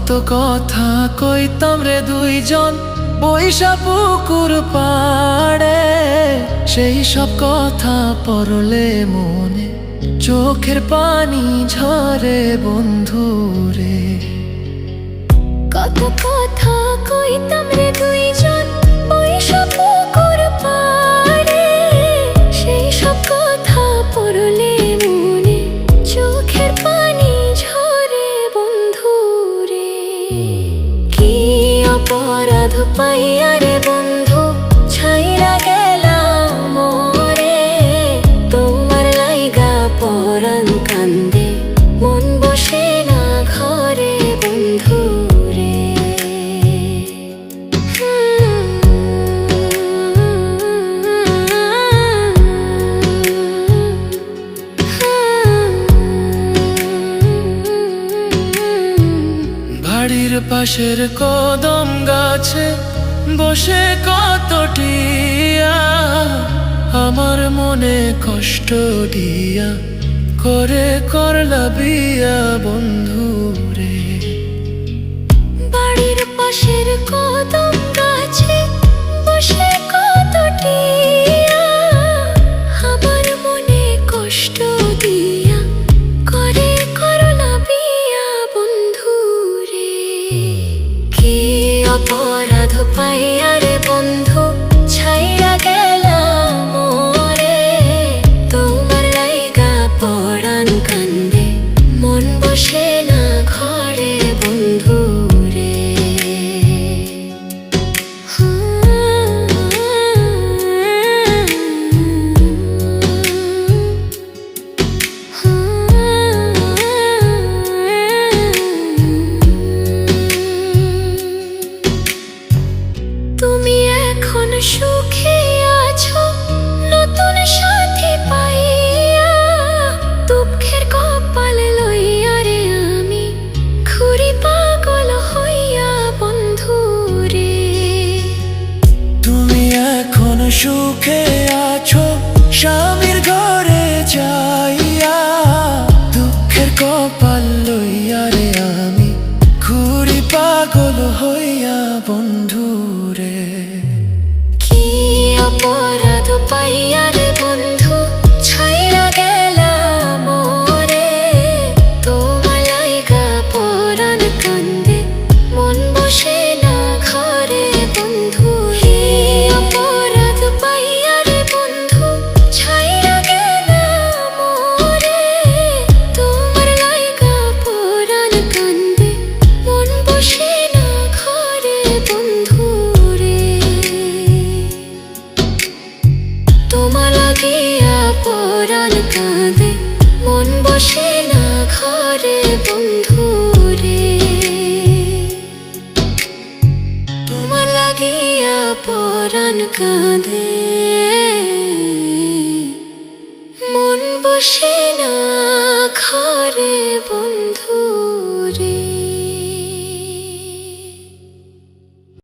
কত কথা কইতাম রে দুইজন বৈশা পুকুর পাড়ে, সেই সব কথা পড়লে মনে চোখের পানি ঝরে বন্ধু রে। কত কথা কইতাম রে দুইজন বৈশা পুকুর পাড়ে, সেই সব কথা পড়লে মনে চোখের পানি ঝরে বন্ধু রে। কি অপরাধ পাইয়া রে বন্ধু ছাইরা গেলাম মোরে, তোমার লাইগা পরাণ কান্দে মন বসে না ঘরে বন্ধু রে। বাড়ির পাশের কদম গাছে বসে কত টিয়া, আমার মনে কষ্ট দিয়া করে করলা বিয়া বন্ধু রে। বাড়ির পাশের কদম গাছে বসে কত টিয়া, আমার মনে কষ্ট দিয়া করে করলা বিয়া বন্ধু রে। কি অপরাধ পাইয়া রে বন্ধু ছাইরা গেলাম মোরে, তোমার লাইগা পরাণ কান্দে মন বসে না ঘরে বন্ধু রে। তুমি এখন সুখে আছো নতুন সাথী পাইয়া, দুঃখের কপাল লইয়া রে আমি ঘুরি পাগল হইয়া বন্ধু রে। তুমি এখন সুখে আছো স্বামীর ঘরে যাইয়া, দুঃখের কপাল লইয়া রে আমি ঘুরি পাগল হইয়া বন্ধু রে। কি অপরাধ পাইয়া রে বন্ধু ছাইরা গেলাম মোরে, তোমার লাইগা পরাণ কান্দে মন বসে না ঘরে বন্ধু রে। অপরাধ পাইয়া রে বন্ধু ছাইরা গেলাম মোরে, তোমার লাইগা পরাণ কান্দে মন বসে না ঘরে বন্ধু রে। তোমার লাগিয়া পরাণ কাঁদে মন বসে না ঘরে বন্ধু রে। তোমার লাগিয়া পরাণ কাঁদে মন বসে